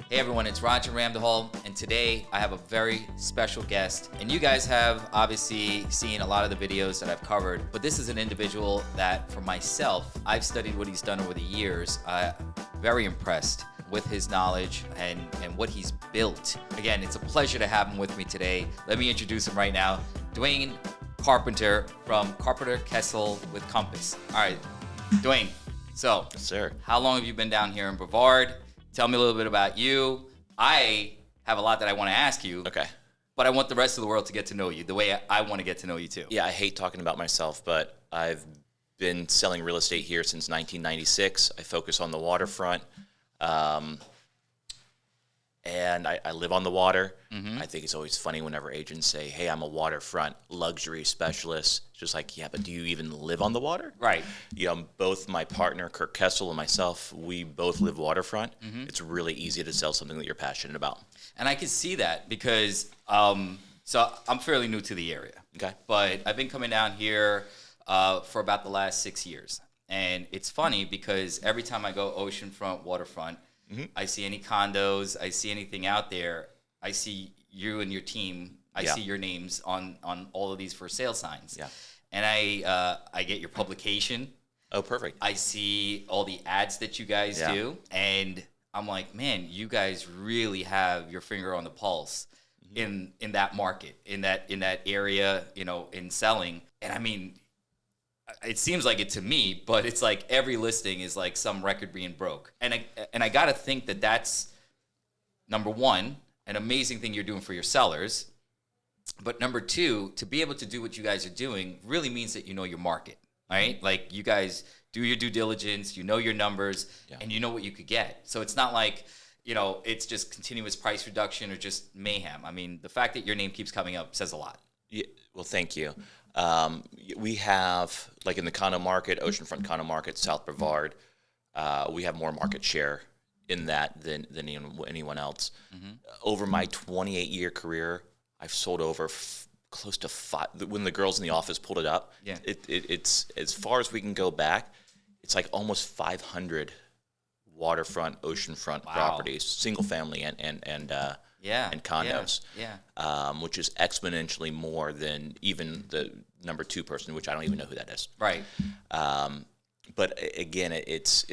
Hey everyone, it's Roger Ramdahal, and today I have a very special guest. And you guys have obviously seen a lot of the videos that I've covered, but this is an individual that, for myself, I've studied what he's done over the years. Very impressed with his knowledge and what he's built. Again, it's a pleasure to have him with me today. Let me introduce him right now. Dewayne Carpenter from Carpenter Kessel with Compass. All right, Dewayne, so yes, sir. How long have you been down here in Brevard? Tell me a little bit about you. I have a lot that I want to ask you. Okay. But I want the rest of the world to get to know you the way I want to get to know you too. Yeah, I hate talking about myself, but I've been selling real estate here since 1996. I focus on the waterfront. And I live on the water. Mm-hmm. I think it's always funny whenever agents say, hey, I'm a waterfront luxury specialist. It's just like, yeah, but do you even live on the water? Right. You know, both my partner, Kirk Kessel, and myself, we both live waterfront. Mm-hmm. It's really easy to sell something that you're passionate about. And I can see that because, so I'm fairly new to the area. Okay. But I've been coming down here for about the last 6 years. And it's funny because every time I go oceanfront, waterfront, mm-hmm. I see any condos, I see anything out there, I see you and your team, I see your names on all of these for sale signs. Yeah. And I get your publication. Oh, perfect. I see all the ads that you guys do, and I'm like, man, you guys really have your finger on the pulse mm-hmm. in that market, in that area, you know, in selling. And I mean, it seems like it to me, but it's like every listing is like some record being broke. And I got to think that that's, number one, an amazing thing you're doing for your sellers. But number two, to be able to do what you guys are doing really means that you know your market, right? Like you guys do your due diligence, you know your numbers, and you know what you could get. So it's not like, you know, it's just continuous price reduction or just mayhem. I mean, the fact that your name keeps coming up says a lot. Yeah, well, thank you. We have, like in the condo market, Oceanfront condo market, South Brevard, we have more market share in that than anyone else. Mm-hmm. Over my 28-year career, I've sold over close to 5. When the girls in the office pulled it up, it's as far as we can go back, it's like almost 500 waterfront, oceanfront properties, single family and condos, which is exponentially more than even the number 2 person, which I don't even know who that is. Right. But again, it's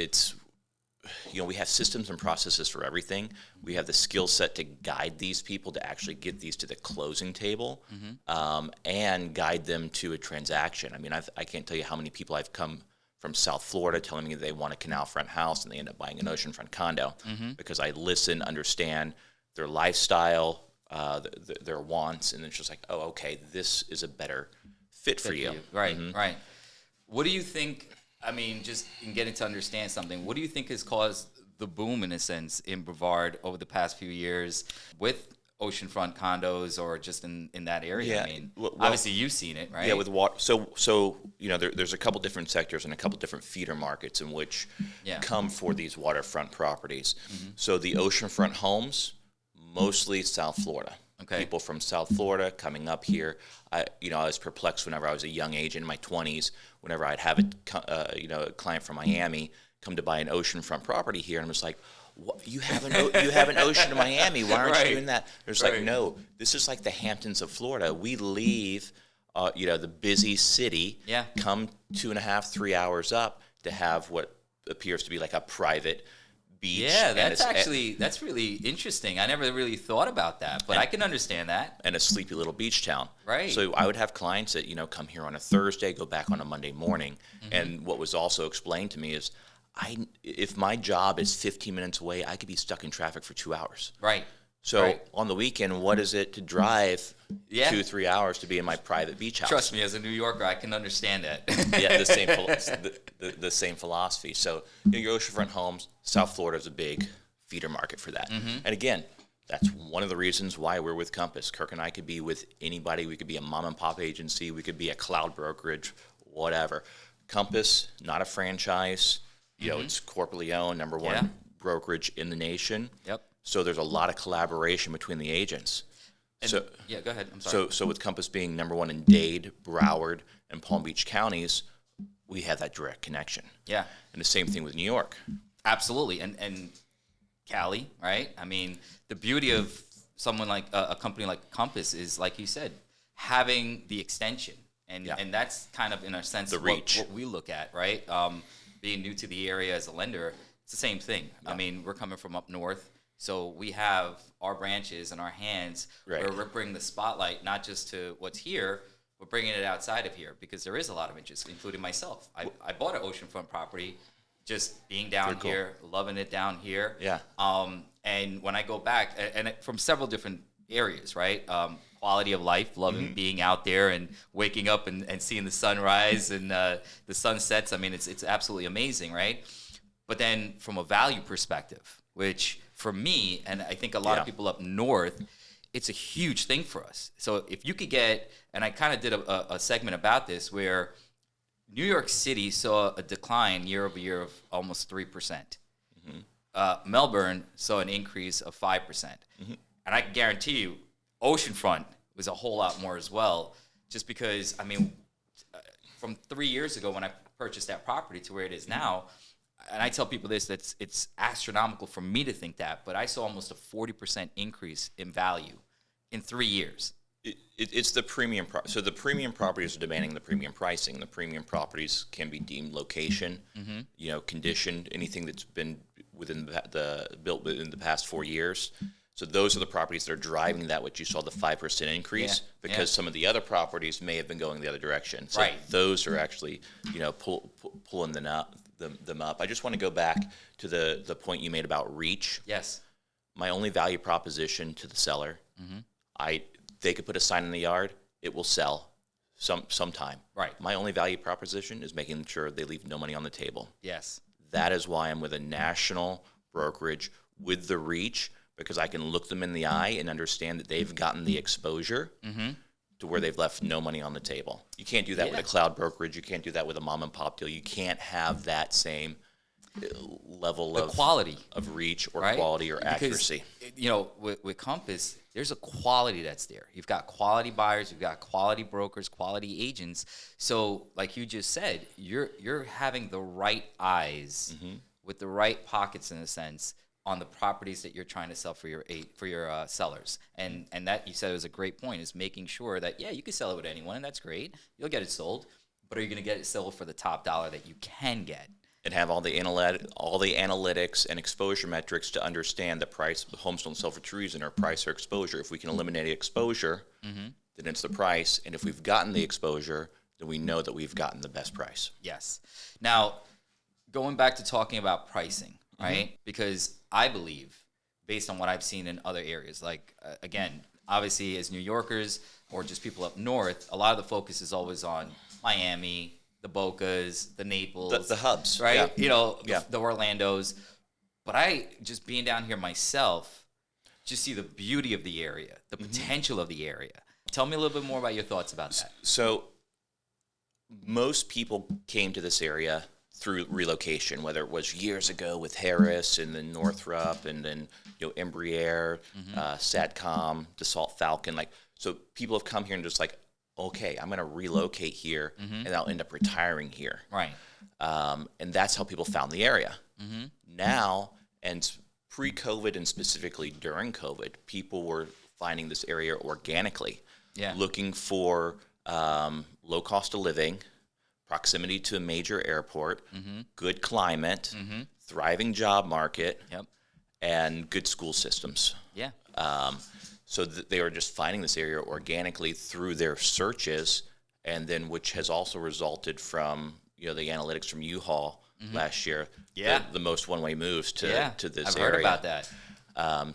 you know, we have systems and processes for everything. We have the skill set to guide these people to actually get these to the closing table, mm-hmm. And guide them to a transaction. I mean, I can't tell you how many people I've come from South Florida telling me they want a canal front house and they end up buying an oceanfront condo mm-hmm. because I listen, understand their lifestyle, their wants, and it's just like, oh, okay, this is a better fit for you. Right, mm-hmm. right. What do you think, I mean, just in getting to understand something, what do you think has caused the boom, in a sense, in Brevard over the past few years with oceanfront condos or just in that area? Yeah. I mean, obviously you've seen it, right? Yeah, with water. So you know, there's a couple different sectors and a couple different feeder markets in which come for these waterfront properties. Mm-hmm. So the oceanfront homes, mostly South Florida. Okay. People from South Florida coming up here. I was perplexed whenever I was a young agent in my 20s. Whenever I'd have a client from Miami come to buy an oceanfront property here, and I was like, what? You have an ocean in Miami. Why aren't you doing that? There's like, no, this is like the Hamptons of Florida. We leave, the busy city, come 2.5, 3 hours up to have what appears to be like a private beach. Yeah, that's really interesting. I never really thought about that, but I can understand that. And a sleepy little beach town. Right. So I would have clients that, come here on a Thursday, go back on a Monday morning. Mm-hmm. And what was also explained to me is if my job is 15 minutes away, I could be stuck in traffic for 2 hours. Right. So on the weekend, what is it to drive 2-3 hours to be in my private beach house? Trust me, as a New Yorker, I can understand that. Yeah, the same philosophy. So your oceanfront homes, South Florida is a big feeder market for that. Mm-hmm. And again, that's one of the reasons why we're with Compass. Kirk and I could be with anybody. We could be a mom and pop agency. We could be a cloud brokerage, whatever. Compass, not a franchise. It's corporately owned, number one brokerage in the nation. Yep. So there's a lot of collaboration between the agents. And, so go ahead. I'm sorry. So with Compass being number one in Dade, Broward, and Palm Beach counties, we have that direct connection. Yeah. And the same thing with New York. Absolutely. And Cali, right? I mean, the beauty of someone like a company like Compass is, like you said, having the extension. And that's kind of, in a sense, the reach. What we look at, right? Being new to the area as a lender, it's the same thing. Yeah. I mean, we're coming from up north, so we have our branches in our hands where we're bringing the spotlight not just to what's here, but bringing it outside of here, because there is a lot of interest, including myself. I bought an oceanfront property just being down here, loving it down here. Yeah. And when I go back, and from several different areas, right? Quality of life, loving being out there and waking up and seeing the sunrise and the sunsets. I mean, it's absolutely amazing, right? But then from a value perspective, which for me, and I think a lot of people up north, it's a huge thing for us. So if you could get, and I kind of did a segment about this, where New York City saw a decline year over year of almost 3%. Melbourne saw an increase of 5%. And I can guarantee you, Oceanfront was a whole lot more as well, just because, I mean, from 3 years ago when I purchased that property to where it is now, and I tell people this, that it's astronomical for me to think that, but I saw almost a 40% increase in value in 3 years. It's the premium. So the premium properties are demanding the premium pricing. The premium properties can be deemed location, conditioned, anything that's been built within the past 4 years. So those are the properties that are driving that, what you saw, the 5% increase, because some of the other properties may have been going the other direction. So those are actually, pulling them up. I just want to go back to the point you made about reach. Yes. My only value proposition to the seller, they could put a sign in the yard, it will sell sometime. Right. My only value proposition is making sure they leave no money on the table. Yes. That is why I'm with a national brokerage with the reach, because I can look them in the eye and understand that they've gotten the exposure to where they've left no money on the table. You can't do that with a cloud brokerage. You can't do that with a mom and pop deal. You can't have that same level of quality of reach or quality or accuracy. Because, with Compass, there's a quality that's there. You've got quality buyers, you've got quality brokers, quality agents. So, like you just said, you're having the right eyes with the right pockets, in a sense, on the properties that you're trying to sell for your sellers. And that, you said, was a great point, is making sure that, you can sell it with anyone, and that's great. You'll get it sold, but are you going to get it sold for the top dollar that you can get? And have all the analytics and exposure metrics to understand the price. Homes don't sell for two reasons, or price or exposure. If we can eliminate exposure, then it's the price. And if we've gotten the exposure, then we know that we've gotten the best price. Yes. Now, going back to talking about pricing, right? Because I believe, based on what I've seen in other areas, like, again, obviously as New Yorkers or just people up north, a lot of the focus is always on Miami, the Bocas, the Naples. The hubs. Right? The Orlandos. But I, just being down here myself, just see the beauty of the area, the potential of the area. Tell me a little bit more about your thoughts about that. So most people came to this area through relocation, whether it was years ago with Harris and then Northrop and then Embraer, Satcom, Dassault Falcon. So people have come here and just okay, I'm going to relocate here, and I'll end up retiring here. Right. And that's how people found the area. Now, and pre-COVID and specifically during COVID, people were finding this area organically, looking for low cost of living, proximity to a major airport, good climate, thriving job market, and good school systems. Yeah. So they were just finding this area organically through their searches, and then which has also resulted from the analytics from U-Haul last year. The most one-way moves to this I've area. heard about that.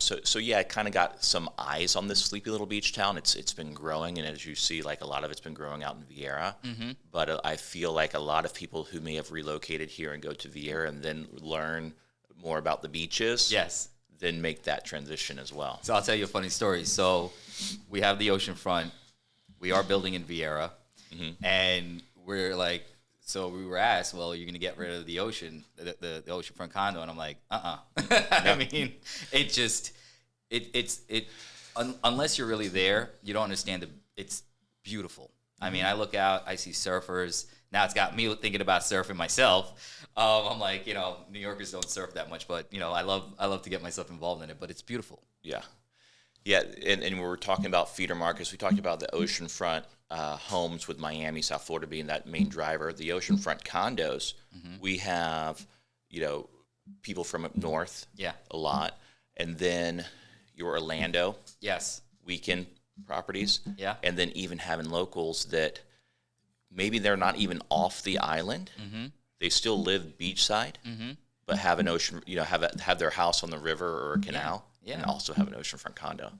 So it kind of got some eyes on this sleepy little beach town. It's been growing, and as you see, a lot of it's been growing out in Vieira. But I feel like a lot of people who may have relocated here and go to Vieira and then learn more about the beaches. Yes. Then make that transition as well. So I'll tell you a funny story. So we have the oceanfront. We are building in Vieira, and we're so we were asked, well, you're going to get rid of the ocean, the oceanfront condo, and I'm like, I mean, unless you're really there, you don't understand it's beautiful. I mean, I look out, I see surfers, Now it's got me thinking about surfing myself. I'm like, New Yorkers don't surf that much, but I love to get myself involved in it. But it's beautiful. Yeah, yeah. And we were talking about feeder markets. We talked about the oceanfront homes with Miami, South Florida being that main driver. The oceanfront condos, we have, people from up north, a lot, and then your Orlando, weekend properties, and then even having locals that maybe they're not even off the island. They still live beachside, but have an ocean, have their house on the river or a canal, and also have an oceanfront condo.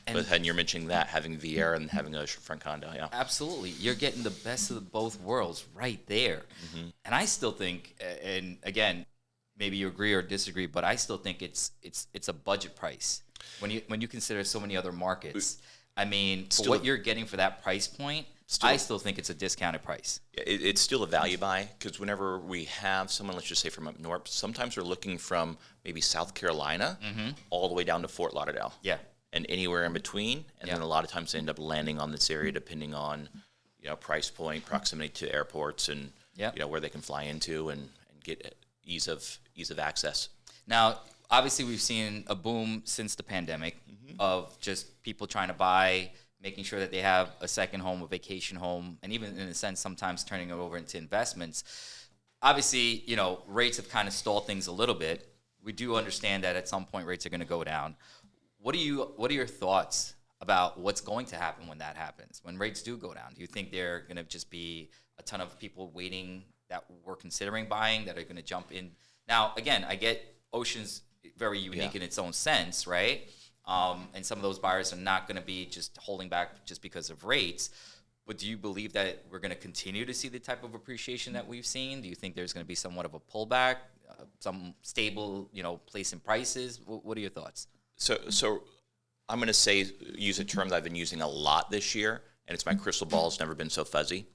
And you're mentioning that, having Vieira and having an oceanfront condo, Absolutely. You're getting the best of both worlds right there. And I still think, and again, maybe you agree or disagree, but I still think it's a budget price. When you consider so many other markets, I mean, for what you're getting for that price point, I still think it's a discounted price. It's still a value buy, because whenever we have someone, let's just say from up north, sometimes they're looking from maybe South Carolina all the way down to Fort Lauderdale. And anywhere in between. And then a lot of times they end up landing on this area depending on, price point, proximity to airports, and where they can fly into and get ease of access. Now, obviously, we've seen a boom since the pandemic of just people trying to buy, making sure that they have a second home, a vacation home, and even in a sense, sometimes turning it over into investments. Obviously, rates have kind of stalled things a little bit. We do understand that at some point rates are going to go down. What are your thoughts about what's going to happen when that happens, when rates do go down? Do you think there are going to just be a ton of people waiting that were considering buying that are going to jump in? Now, again, I get Ocean's very unique in its own sense, right? And some of those buyers are not going to be just holding back just because of rates. But do you believe that we're going to continue to see the type of appreciation that we've seen? Do you think there's going to be somewhat of a pullback, some stable, place in prices? What are your thoughts? So I'm going to use a term that I've been using a lot this year, and it's my crystal ball's never been so fuzzy.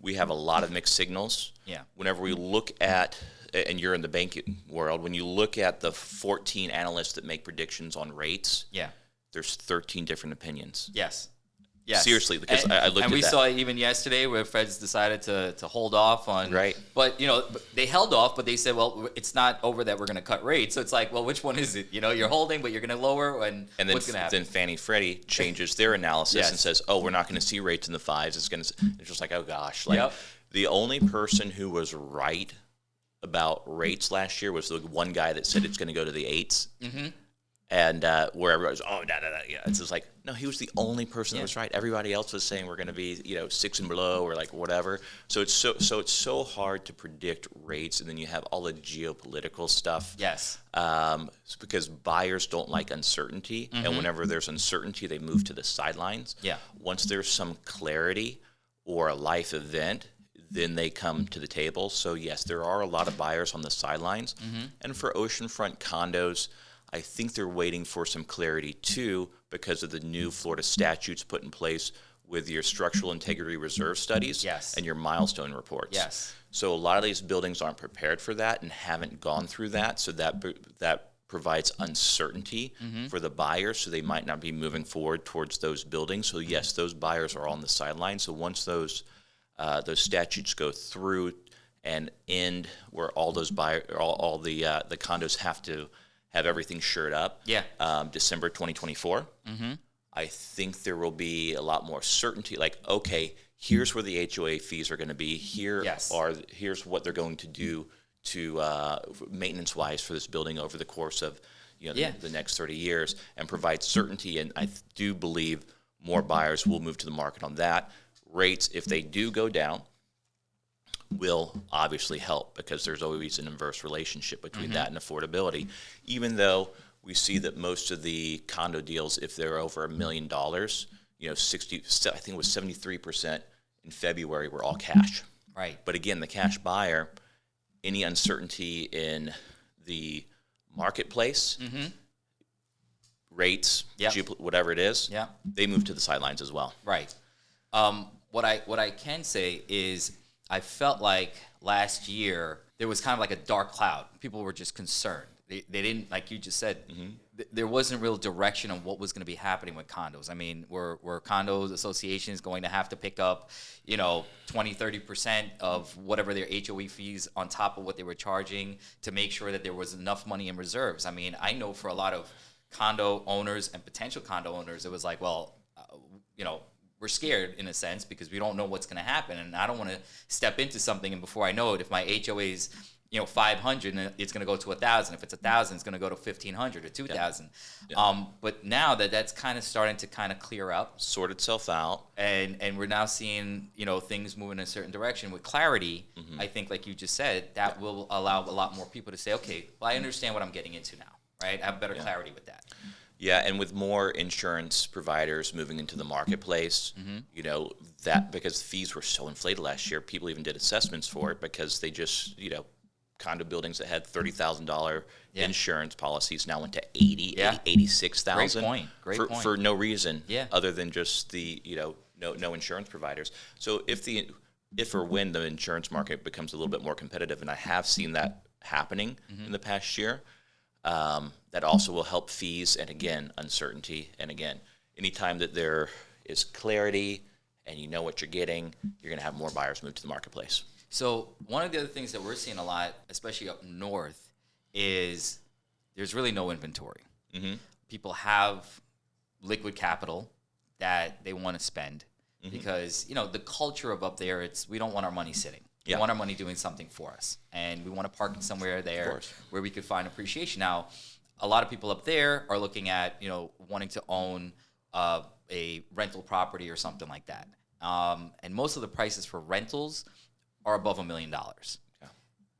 We have a lot of mixed signals. Whenever we look at, and you're in the banking world, when you look at the 14 analysts that make predictions on rates, there's 13 different opinions. Yes. Seriously, because I looked at that. And we saw it even yesterday where Fed's decided to hold off on. Right. But, they held off, but they said, well, it's not over that we're going to cut rates. So it's like, well, which one is it? You're holding, but you're going to lower, and then, what's going to happen? Then Fannie Freddie changes their analysis and says, oh, we're not going to see rates in the fives. It's just like, oh, gosh. The only person who was right about rates last year was the one guy that said it's going to go to the eights. And where everybody's, it's just like, no, he was the only person that was right. Everybody else was saying we're going to be, 6 and below or like whatever. So it's so hard to predict rates, and then you have all the geopolitical stuff. It's because buyers don't like uncertainty, and whenever there's uncertainty, they move to the sidelines. Once there's some clarity or a life event, then they come to the table. So yes, there are a lot of buyers on the sidelines, and for oceanfront condos, I think they're waiting for some clarity, too, because of the new Florida statutes put in place with your structural integrity reserve studies and your milestone reports. So a lot of these buildings aren't prepared for that and haven't gone through that, so that provides uncertainty for the buyers, so they might not be moving forward towards those buildings. So yes, those buyers are on the sidelines. So once those statutes go through and end, where all those all the condos have to have everything shored up. December 2024. I think there will be a lot more certainty. Like, okay, here's where the HOA fees are going to be. Here's what they're going to do to maintenance-wise for this building over the course of the next 30 years, and provide certainty. And I do believe more buyers will move to the market on that. Rates, if they do go down, will obviously help, because there's always an inverse relationship between that and affordability. Even though we see that most of the condo deals, if they're over $1 million, 60, I think it was 73% in February were all cash. But again, the cash buyer, any uncertainty in the marketplace, rates, whatever it is, they move to the sidelines as well. What I can say is, I felt like last year there was kind of like a dark cloud. People were just concerned. They didn't, like you just said, there wasn't real direction on what was going to be happening with condos. I mean, were condos associations going to have to pick up, 20-30% of whatever their HOA fees on top of what they were charging to make sure that there was enough money in reserves? I mean, I know for a lot of condo owners and potential condo owners, it was like, well, we're scared in a sense because we don't know what's going to happen, and I don't want to step into something and before I know it, if my HOA's 500, and it's going to go to 1,000. If it's 1,000, it's going to go to 1,500 or 2,000. Yeah. But now that's kind of starting to kind of clear up, sort itself out, and we're now seeing things moving in a certain direction with clarity. I think, like you just said, that will allow a lot more people to say, okay, well, I understand what I'm getting into now, right? I have better clarity with that. Yeah, and with more insurance providers moving into the marketplace, that because fees were so inflated last year, people even did assessments for it because they just, condo buildings that had $30,000 insurance policies now went to 86,000. Great point. For no reason other than just the, no insurance providers. So if or when the insurance market becomes a little bit more competitive, and I have seen that happening in the past year, that also will help fees and, again, uncertainty. And, again, anytime that there is clarity and you know what you're getting, you're going to have more buyers move to the marketplace. So one of the other things that we're seeing a lot, especially up north, is there's really no inventory. People have liquid capital that they want to spend because, the culture of up there, we don't want our money sitting. We want our money doing something for us, and we want to park it somewhere there where we could find appreciation. Now, a lot of people up there are looking at, wanting to own a rental property or something like that. And most of the prices for rentals are above $1 million. Yeah.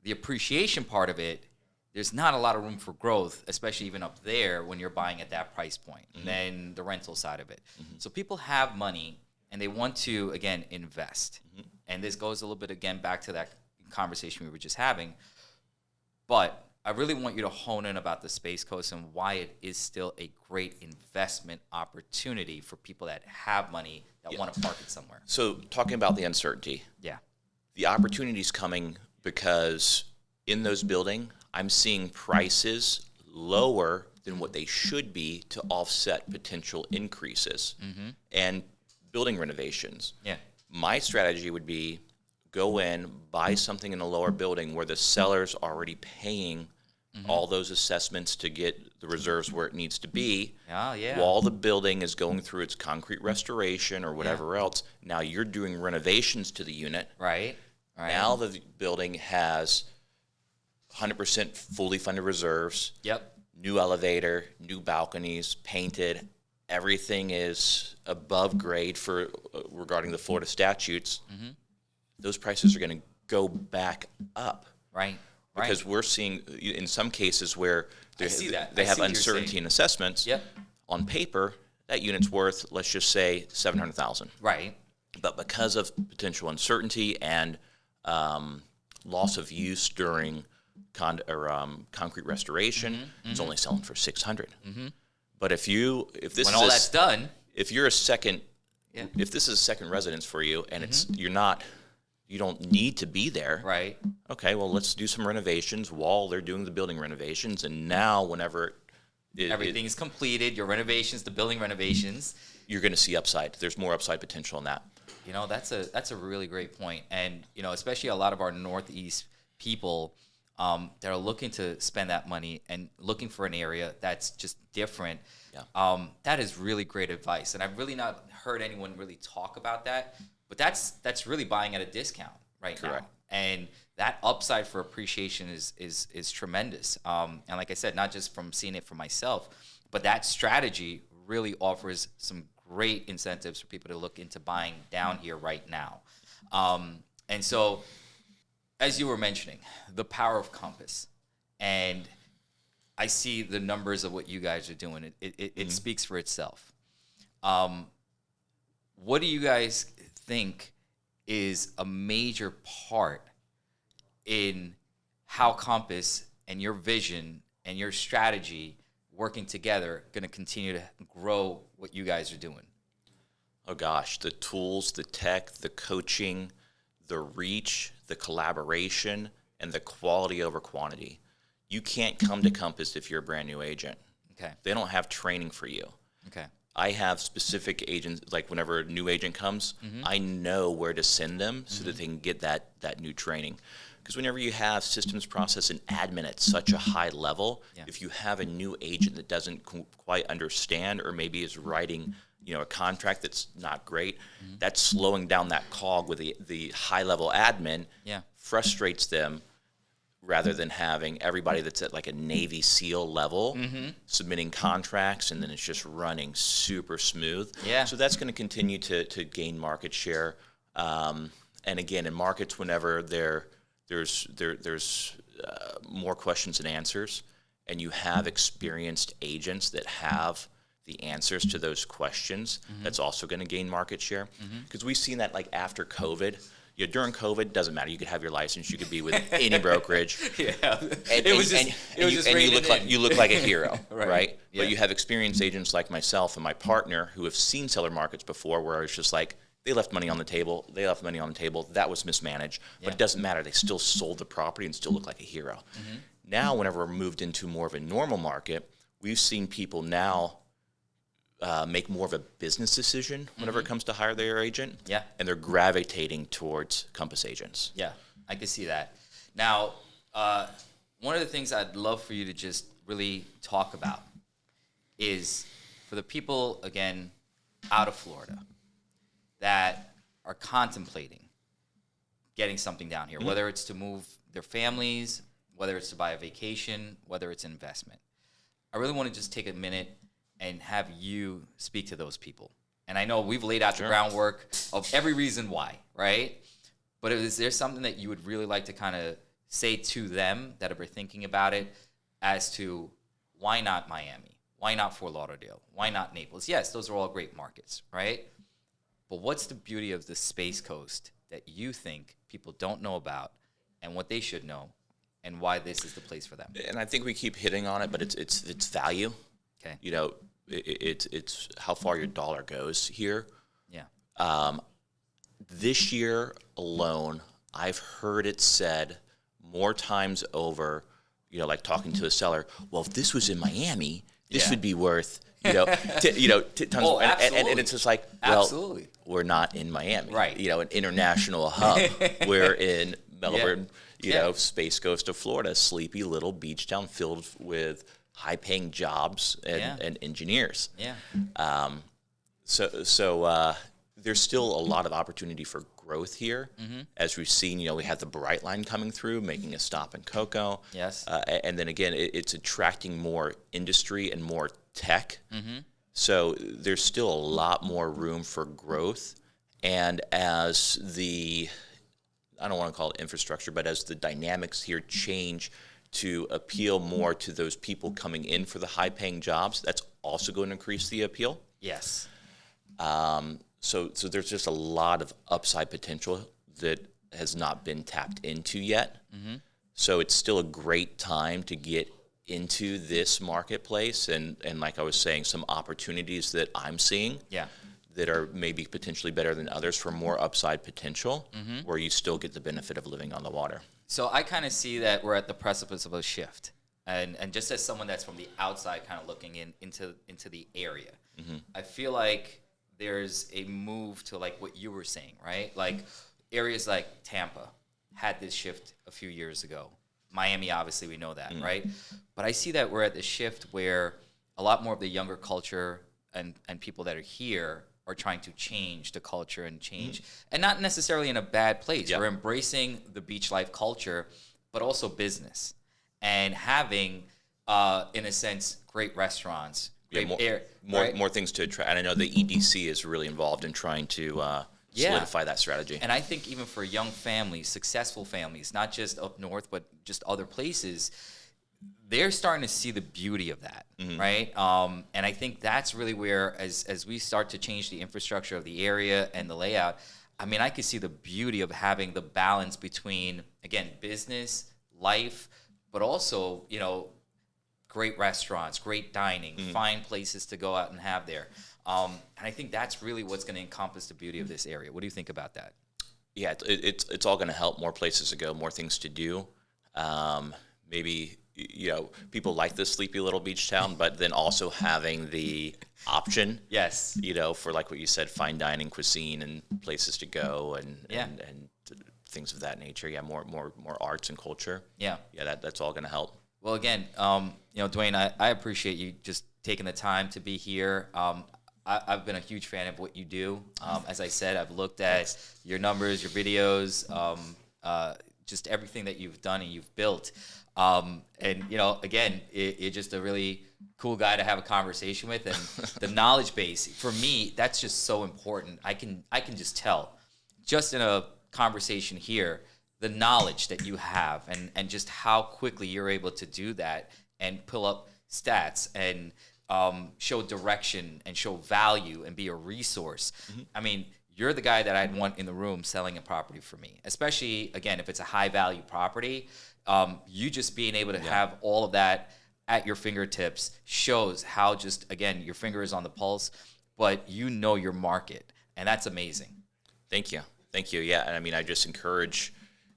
The appreciation part of it, there's not a lot of room for growth, especially even up there when you're buying at that price point. And then the rental side of it. So people have money and they want to, again, invest. And this goes a little bit, again, back to that conversation we were just having. But I really want you to hone in about the Space Coast and why it is still a great investment opportunity for people that have money that want to park it somewhere. So talking about the uncertainty. Yeah. The opportunity's coming because in those buildings, I'm seeing prices lower than what they should be to offset potential increases and building renovations. Yeah. My strategy would be go in, buy something in a lower building where the seller's already paying all those assessments to get the reserves where it needs to be. While the building is going through its concrete restoration or whatever else, now you're doing renovations to the unit. Right. Now the building has 100% fully funded reserves. New elevator, new balconies, painted. Everything is above grade for regarding the Florida statutes. Those prices are going to go back up. Because we're seeing in some cases where they have uncertainty in assessments. On paper, that unit's worth, let's just say, $700,000. But because of potential uncertainty and loss of use during concrete restoration, it's only selling for $600. But if that's done, if you're if this is a second residence for you and you don't need to be there. Okay, well, let's do some renovations while they're doing the building renovations, and now whenever everything's completed, your renovations, the building renovations, you're going to see upside. There's more upside potential in that. That's a really great point. And, especially a lot of our Northeast people that are looking to spend that money and looking for an area that's just different. That is really great advice. And I've really not heard anyone really talk about that. But that's really buying at a discount now. And that upside for appreciation is tremendous. And like I said, not just from seeing it for myself, but that strategy really offers some great incentives for people to look into buying down here right now. And so, as you were mentioning, the power of Compass, and I see the numbers of what you guys are doing. It speaks for itself. What do you guys think is a major part in how Compass and your vision and your strategy working together going to continue to grow what you guys are doing? Oh gosh, the tools, the tech, the coaching, the reach, the collaboration, and the quality over quantity. you can't come to Compass if you're a brand new agent. Okay. They don't have training for you. Okay. I have specific agents, like whenever a new agent comes, I know where to send them so that they can get that new training. Because whenever you have systems, process, and admin at such a high level, if you have a new agent that doesn't quite understand or maybe is writing a contract that's not great, that's slowing down that cog with the high-level admin, frustrates them rather than having everybody that's at like a Navy SEAL level submitting contracts, and then it's just running super smooth. Yeah. So that's going to continue to gain market share. And again, in markets, whenever there's more questions and answers, and you have experienced agents that have the answers to those questions, that's also going to gain market share. Because we've seen that like after COVID. During COVID, doesn't matter. You could have your license. You could be with any brokerage. You look like a hero, right? Yeah. But you have experienced agents like myself and my partner who have seen seller markets before, where it's just like they left money on the table. That was mismanaged, but it doesn't matter. They still sold the property and still look like a hero. Now, whenever we're moved into more of a normal market, we've seen people now make more of a business decision whenever it comes to hire their agent. Yeah. And they're gravitating towards Compass agents. Yeah, I can see that. Now, one of the things I'd love for you to just really talk about is for the people, again, out of Florida that are contemplating getting something down here, whether it's to move their families, whether it's to buy a vacation, whether it's investment. I really want to just take a minute and have you speak to those people. And I know we've laid out the groundwork of every reason why, right? But is there something that you would really like to kind of say to them that are thinking about it as to why not Miami? Why not Fort Lauderdale? Why not Naples? Yes, those are all great markets, right? But what's the beauty of the Space Coast that you think people don't know about and what they should know and why this is the place for them? And I think we keep hitting on it, but it's value. Okay. It's how far your dollar goes here. Yeah. This year alone, I've heard it said more times over, like talking to a seller, well, if this was in Miami, this would be worth, tons. Oh, absolutely. And it's just like, well, absolutely. We're not in Miami. Right. An international hub. We're in Melbourne, Space Coast of Florida, sleepy little beach town filled with high-paying jobs and engineers. Yeah. So there's still a lot of opportunity for growth here. As we've seen, we have the Bright Line coming through, making a stop in Cocoa. Yes. And then again, it's attracting more industry and more tech. So there's still a lot more room for growth. And as I don't want to call it infrastructure, but as the dynamics here change to appeal more to those people coming in for the high-paying jobs, that's also going to increase the appeal. Yes. So there's just a lot of upside potential that has not been tapped into yet. So it's still a great time to get into this marketplace, and like I was saying, some opportunities that I'm seeing that are maybe potentially better than others for more upside potential, where you still get the benefit of living on the water. So I kind of see that we're at the precipice of a shift. And just as someone that's from the outside kind of looking into the area, I feel like there's a move to like what you were saying, right? Like areas like Tampa had this shift a few years ago. Miami, obviously, we know that, right? But I see that we're at the shift where a lot more of the younger culture and people that are here are trying to change the culture and change, and not necessarily in a bad place. We're embracing the beach life culture, but also business and having, in a sense, great restaurants, more things to attract. And I know the EDC is really involved in trying to solidify that strategy. And I think even for young families, successful families, not just up north, but just other places, they're starting to see the beauty of that, right? And I think that's really where, as we start to change the infrastructure of the area and the layout, I mean, I could see the beauty of having the balance between, again, business, life, but also, great restaurants, great dining, fine places to go out and have there. And I think that's really what's going to encompass the beauty of this area. What do you think about that? Yeah, it's all going to help. More places to go, more things to do. Maybe people like this sleepy little beach town, but then also having the option, yes, for like what you said, fine dining, cuisine, and places to go, and things of that nature. Yeah, more arts and culture. Yeah, that's all going to help. Well, again, Dewayne, I appreciate you just taking the time to be here. I've been a huge fan of what you do. As I said, I've looked at your numbers, your videos, just everything that you've done and you've built. And, again, you're just a really cool guy to have a conversation with. And the knowledge base, for me, that's just so important. I can just tell, just in a conversation here, the knowledge that you have and just how quickly you're able to do that and pull up stats and show direction and show value and be a resource. Mm-hmm. I mean, you're the guy that I'd want in the room selling a property for me, especially, again, if it's a high-value property. You just being able to have all of that at your fingertips shows how just, again, your finger is on the pulse, but you know your market, and that's amazing. Thank you. Yeah, and I mean, I just encourage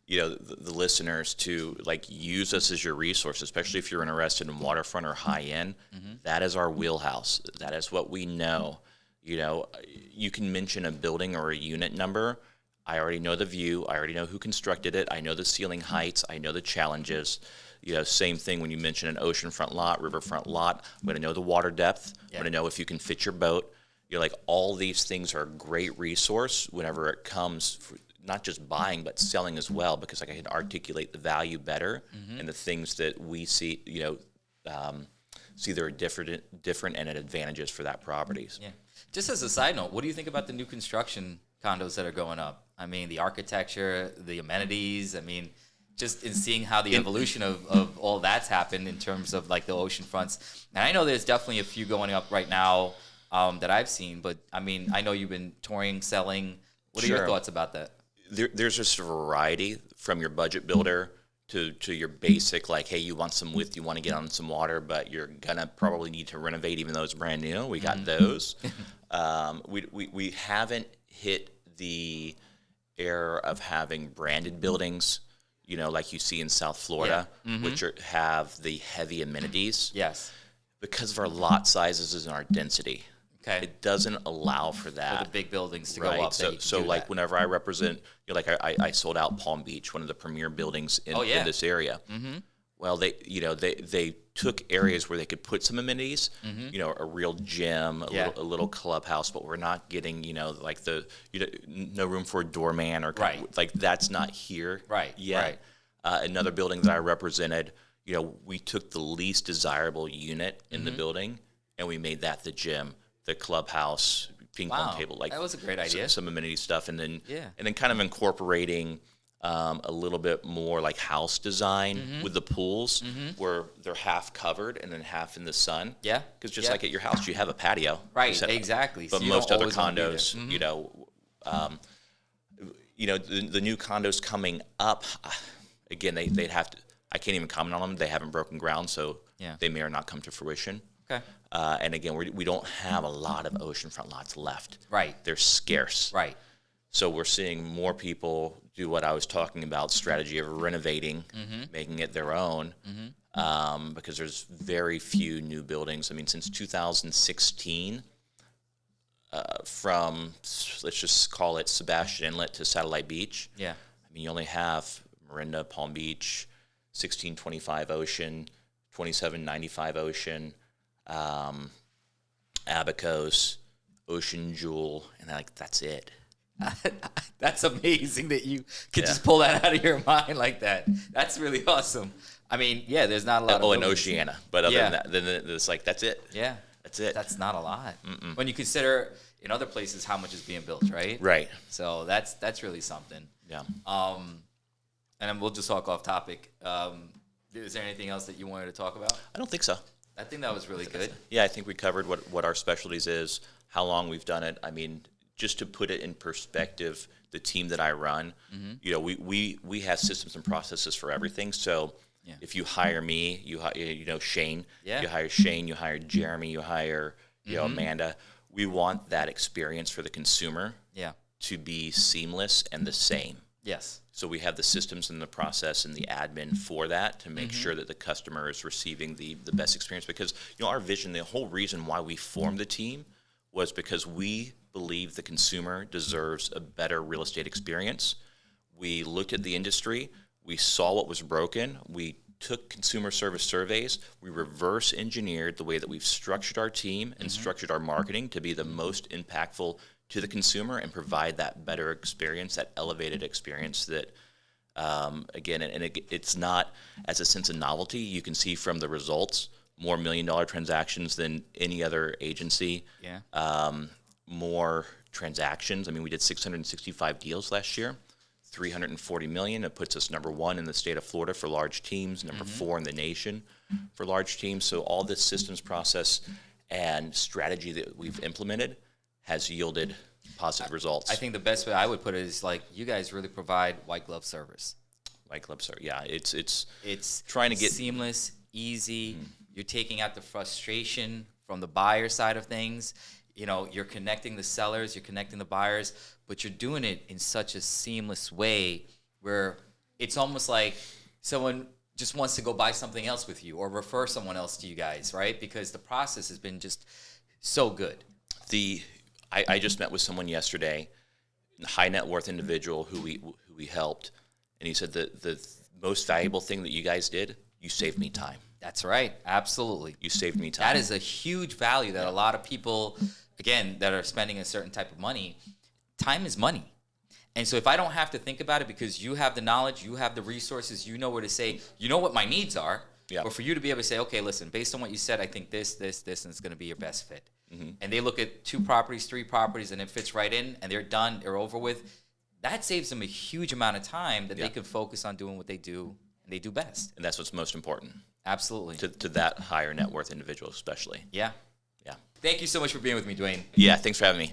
the listeners to use us as your resource, especially if you're interested in waterfront or high end. Mm-hmm. That is our wheelhouse. That is what we know. You can mention a building or a unit number. I already know the view. I already know who constructed it. I know the ceiling heights. I know the challenges. Same thing when you mention an oceanfront lot, riverfront lot. I'm going to know the water depth. Yeah. I'm going to know if you can fit your boat. All these things are a great resource whenever it comes for not just buying, but selling as well, because I can articulate the value better and the things that we see, see there are different and advantages for that properties. Yeah. Just as a side note, what do you think about the new construction condos that are going up? I mean, the architecture, the amenities, I mean, just in seeing how the evolution of all that's happened in terms of the ocean fronts. And I know there's definitely a few going up right now that I've seen, but I mean, I know you've been touring, selling. What are your thoughts about that? There's just a variety from your budget builder to your basic, hey, you want some width, you want to get on some water, but you're going to probably need to renovate even though it's brand new. We got those. We haven't hit the era of having branded buildings, like you see in South Florida, which have the heavy amenities. Yes. Because of our lot sizes and our density. Okay. It doesn't allow for that. For the big buildings to go up. So whenever I represent, I sold out Palm Beach, one of the premier buildings in this area. Mm-hmm. Well, they took areas where they could put some amenities, a real gym, a little clubhouse, but we're not getting, no room for a doorman or that's not here yet. Right. Another building that I represented, we took the least desirable unit in the building and we made that the gym. The clubhouse, ping pong table, that was a great idea. Some amenity stuff, and then kind of incorporating a little bit more house design with the pools, where they're half covered and then half in the sun. Yeah, because just like at your house, you have a patio. Right, exactly. But so most other condos, the new condos coming up, again, they'd have to. I can't even comment on them. They haven't broken ground, so they may or not come to fruition. Okay. And again, we don't have a lot of oceanfront lots left. Right. They're scarce. Right. So we're seeing more people do what I was talking about, strategy of renovating, making it their own, because there's very few new buildings. I mean, since 2016, from, let's just call it Sebastian Inlet to Satellite Beach. Yeah. I mean, you only have Marinda, Palm Beach, 1625 Ocean, 2795 Ocean, Abacos, Ocean Jewel, and that's it. That's amazing that you could just pull that out of your mind like that. That's really awesome. I mean, there's not a lot of and Oceana, but other than that, then it's that's it. Yeah. That's it. That's not a lot. Mm-mm. When you consider in other places how much is being built, right? Right. So that's really something. Yeah. And then we'll just talk off topic. Is there anything else that you wanted to talk about? I don't think so. I think that was really good. Yeah, I think we covered what our specialties is, how long we've done it. I mean, just to put it in perspective, the team that I run, we have systems and processes for everything. So if you hire me, you Shane. Yeah. You hire Shane. You hire Jeremy. You hire Amanda. We want that experience for the consumer to be seamless and the same. Yes. So we have the systems and the process and the admin for that to make sure that the customer is receiving the best experience. Because, our vision, the whole reason why we formed the team was because we believe the consumer deserves a better real estate experience. We looked at the industry. We saw what was broken. We took consumer service surveys. We reverse engineered the way that we've structured our team and structured our marketing to be the most impactful to the consumer and provide that better experience, that elevated experience that, again, and it's not as a sense of novelty. You can see from the results, more $1 million transactions than any other agency. Yeah. More transactions. I mean, we did 665 deals last year, 340 million. It puts us number 1 in the state of Florida for large teams, number 4 in the nation for large teams. So all this systems process and strategy that we've implemented has yielded positive results. I think the best way I would put it is like, you guys really provide white glove service. White glove service, yeah. It's trying to get seamless, easy. You're taking out the frustration from the buyer side of things. You're connecting the sellers, you're connecting the buyers, but you're doing it in such a seamless way where it's almost like someone just wants to go buy something else with you or refer someone else to you guys, right? Because the process has been just so good. I just met with someone yesterday, a high net worth individual who we helped, and he said the most valuable thing that you guys did, you saved me time. That's right. Absolutely. You saved me time. That is a huge value that a lot of people, again, that are spending a certain type of money, time is money. And so if I don't have to think about it because you have the knowledge, you have the resources, you know where to say, you know what my needs are, but for you to be able to say, okay, listen, based on what you said, I think this, and it's going to be your best fit. And they look at 2 properties, 3 properties, and it fits right in, and they're done, they're over with. That saves them a huge amount of time that they can focus on doing what they do, and they do best. And that's what's most important. Absolutely. To that higher net worth individual especially. Yeah. Yeah. Thank you so much for being with me, Dewayne. Yeah, thanks for having me.